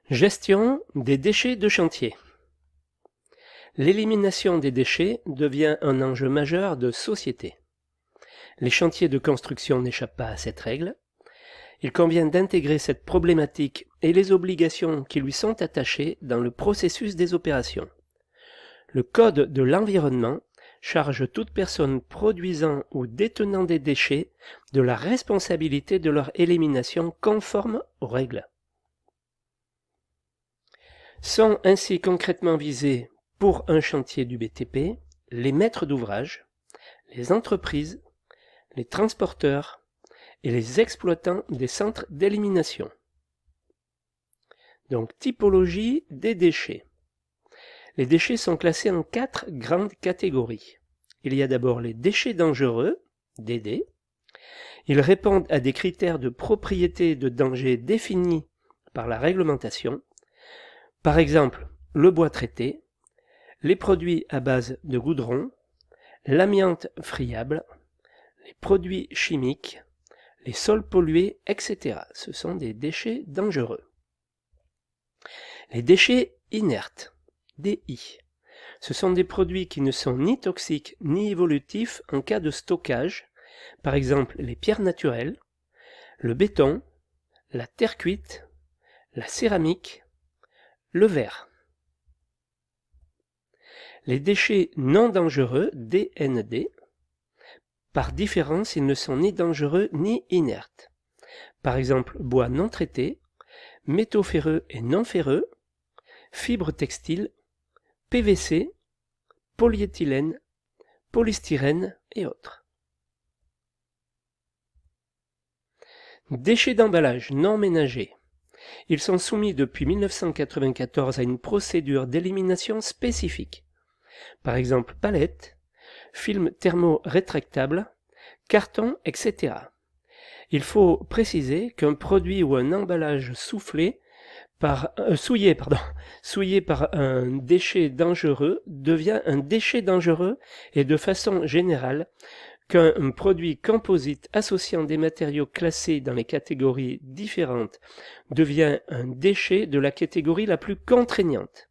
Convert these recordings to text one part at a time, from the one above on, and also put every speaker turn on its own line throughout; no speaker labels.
Gestion des déchets de chantier. L'élimination des déchets devient un enjeu majeur de société. Les chantiers de construction n'échappent pas à cette règle. Il convient d'intégrer cette problématique et les obligations qui lui sont attachées dans le processus des opérations. Le Code de l'environnement charge toute personne produisant ou détenant des déchets de la responsabilité de leur élimination conforme aux règles. Sont ainsi concrètement visés pour un chantier du BTP les maîtres d'ouvrage, les entreprises, les transporteurs et les exploitants des centres d'élimination. Donc, typologie des déchets. Les déchets sont classés en 4 grandes catégories. Il y a d'abord les déchets dangereux, DD. Ils répondent à des critères de propriété et de danger définis par la réglementation. Par exemple, le bois traité, les produits à base de goudron, l'amiante friable, les produits chimiques, les sols pollués, etc. Ce sont des déchets dangereux. Les déchets inertes, DI. Ce sont des produits qui ne sont ni toxiques ni évolutifs en cas de stockage, par exemple les pierres naturelles, le béton, la terre cuite, la céramique, le verre. Les déchets non dangereux, DND, par différence, ils ne sont ni dangereux ni inertes. Par exemple, bois non traité, métaux ferreux et non ferreux, fibres textiles, PVC, polyéthylène, polystyrène et autres. Déchets d'emballage non ménagers. Ils sont soumis depuis 1994 à une procédure d'élimination spécifique. Par exemple, palettes, films thermo-rétractables, carton, etc. Il faut préciser qu'un produit ou un emballage souillé par un déchet dangereux devient un déchet dangereux et de façon générale qu'un produit composite associant des matériaux classés dans les catégories différentes devient un déchet de la catégorie la plus contraignante.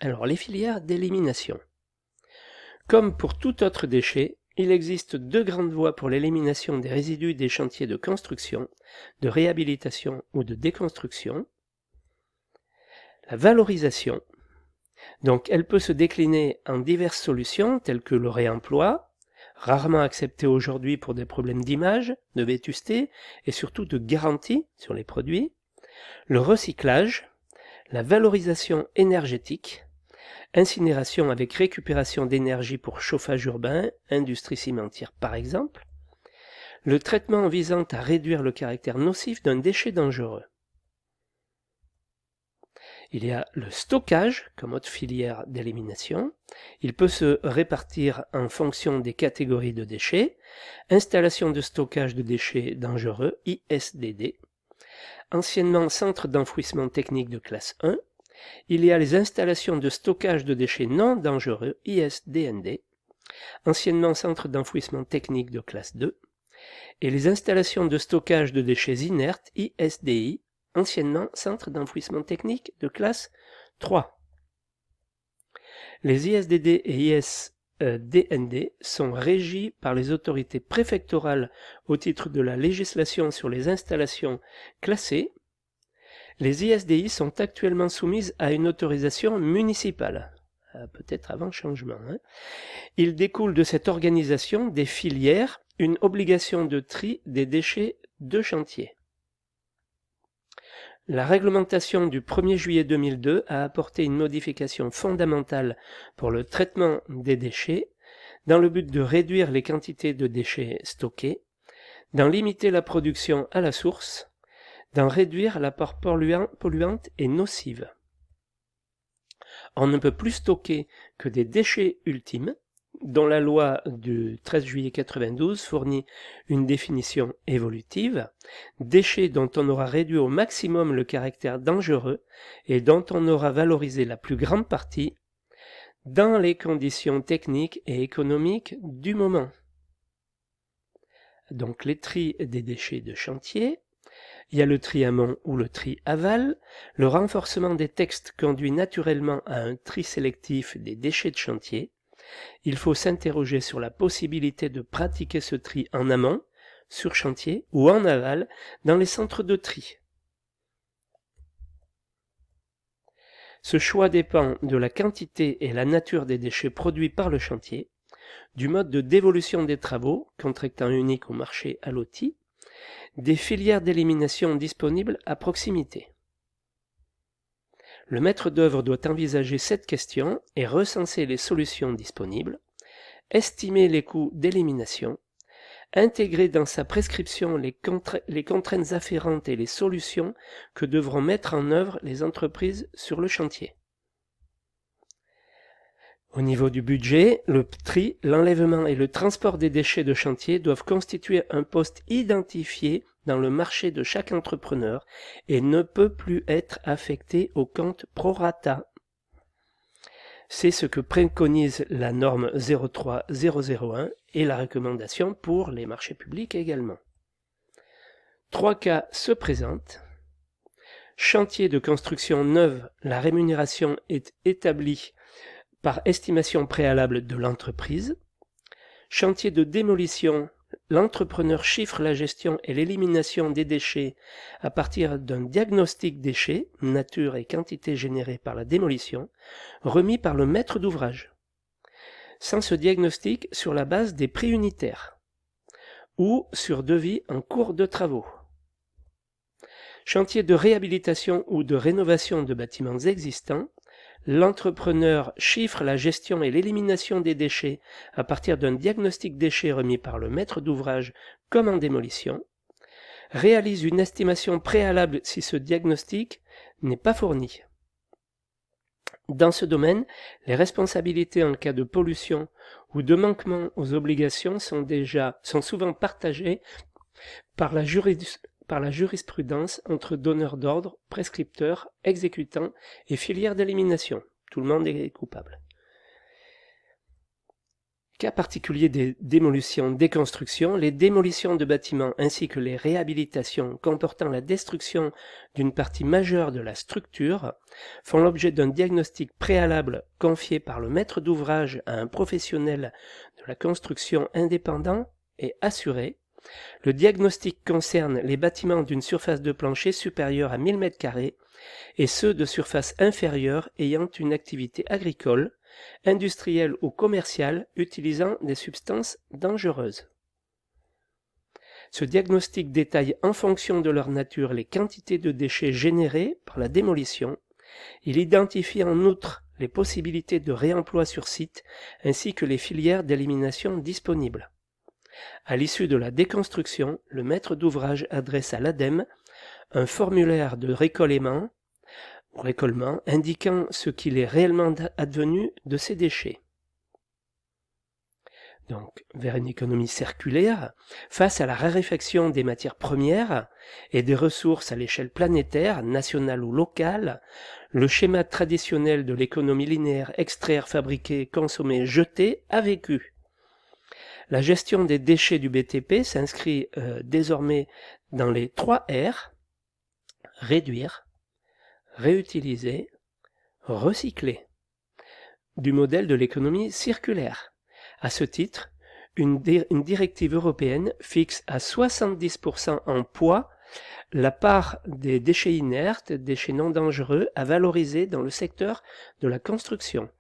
Alors, les filières d'élimination. Comme pour tout autre déchet, il existe 2 grandes voies pour l'élimination des résidus des chantiers de construction, de réhabilitation ou de déconstruction. La valorisation. Donc, elle peut se décliner en diverses solutions telles que le réemploi, rarement accepté aujourd'hui pour des problèmes d'image, de vétusté et surtout de garantie sur les produits, le recyclage, la valorisation énergétique, incinération avec récupération d'énergie pour chauffage urbain, industrie cimentière par exemple, le traitement visant à réduire le caractère nocif d'un déchet dangereux. Il y a le stockage comme autre filière d'élimination. Il peut se répartir en fonction des catégories de déchets. Installation de stockage de déchets dangereux, ISDD. Anciennement centre d'enfouissement technique de classe 1. Il y a les installations de stockage de déchets non dangereux, ISDND. Anciennement centre d'enfouissement technique de classe 2. Et les installations de stockage de déchets inertes, ISDI. Anciennement centre d'enfouissement technique de classe 3. Les ISDD et ISDND sont régis par les autorités préfectorales au titre de la législation sur les installations classées. Les ISDI sont actuellement soumises à une autorisation municipale, peut-être avant changement. Il découle de cette organisation des filières une obligation de tri des déchets de chantier. La réglementation du 1er juillet 2002 a apporté une modification fondamentale pour le traitement des déchets dans le but de réduire les quantités de déchets stockés, d'en limiter la production à la source, d'en réduire la part polluante et nocive. On ne peut plus stocker que des déchets ultimes, dont la loi du 13 juillet 92 fournit une définition évolutive, déchets dont on aura réduit au maximum le caractère dangereux et dont on aura valorisé la plus grande partie dans les conditions techniques et économiques du moment. Donc les tris des déchets de chantier, Il y a le tri amont ou le tri aval. Le renforcement des textes conduit naturellement à un tri sélectif des déchets de chantier. Il faut s'interroger sur la possibilité de pratiquer ce tri en amont, sur chantier, ou en aval, dans les centres de tri. Ce choix dépend de la quantité et la nature des déchets produits par le chantier, du mode de dévolution des travaux, contractant unique au marché à l'outil, des filières d'élimination disponibles à proximité. Le maître d'œuvre doit envisager cette question et recenser les solutions disponibles, estimer les coûts d'élimination, intégrer dans sa prescription les contraintes afférentes et les solutions que devront mettre en œuvre les entreprises sur le chantier. Au niveau du budget, le tri, l'enlèvement et le transport des déchets de chantier doivent constituer un poste identifié dans le marché de chaque entrepreneur et ne peut plus être affecté au compte prorata. C'est ce que préconise la norme 03001 et la recommandation pour les marchés publics également. 3 cas se présentent. Chantier de construction neuve, la rémunération est établie par estimation préalable de l'entreprise. Chantier de démolition, l'entrepreneur chiffre la gestion et l'élimination des déchets à partir d'un diagnostic déchets, nature et quantité générée par la démolition, remis par le maître d'ouvrage. Sans ce diagnostic, sur la base des prix unitaires ou sur devis en cours de travaux. Chantier de réhabilitation ou de rénovation de bâtiments existants, l'entrepreneur chiffre la gestion et l'élimination des déchets à partir d'un diagnostic déchets remis par le maître d'ouvrage comme en démolition, réalise une estimation préalable si ce diagnostic n'est pas fourni. Dans ce domaine, les responsabilités en cas de pollution ou de manquement aux obligations sont souvent partagées par la jurisprudence entre donneurs d'ordre, prescripteurs, exécutants et filières d'élimination. Tout le monde est coupable. Cas particulier des démolitions, déconstructions, les démolitions de bâtiments ainsi que les réhabilitations comportant la destruction d'une partie majeure de la structure font l'objet d'un diagnostic préalable confié par le maître d'ouvrage à un professionnel de la construction indépendant et assuré. Le diagnostic concerne les bâtiments d'une surface de plancher supérieure à 1000 m² et ceux de surface inférieure ayant une activité agricole, industrielle ou commerciale utilisant des substances dangereuses. Ce diagnostic détaille en fonction de leur nature les quantités de déchets générés par la démolition. Il identifie en outre les possibilités de réemploi sur site ainsi que les filières d'élimination disponibles. À l'issue de la déconstruction, le maître d'ouvrage adresse à l'ADEME un formulaire de récollement indiquant ce qu'il est réellement advenu de ces déchets. Donc, vers une économie circulaire, face à la raréfaction des matières premières et des ressources à l'échelle planétaire, nationale ou locale, le schéma traditionnel de l'économie linéaire extraire, fabriquer, consommer, jeter a vécu. La gestion des déchets du BTP s'inscrit désormais dans les 3 R, réduire, réutiliser, recycler, du modèle de l'économie circulaire. À ce titre, une directive européenne fixe à 70% en poids la part des déchets inertes, déchets non dangereux, à valoriser dans le secteur de la construction.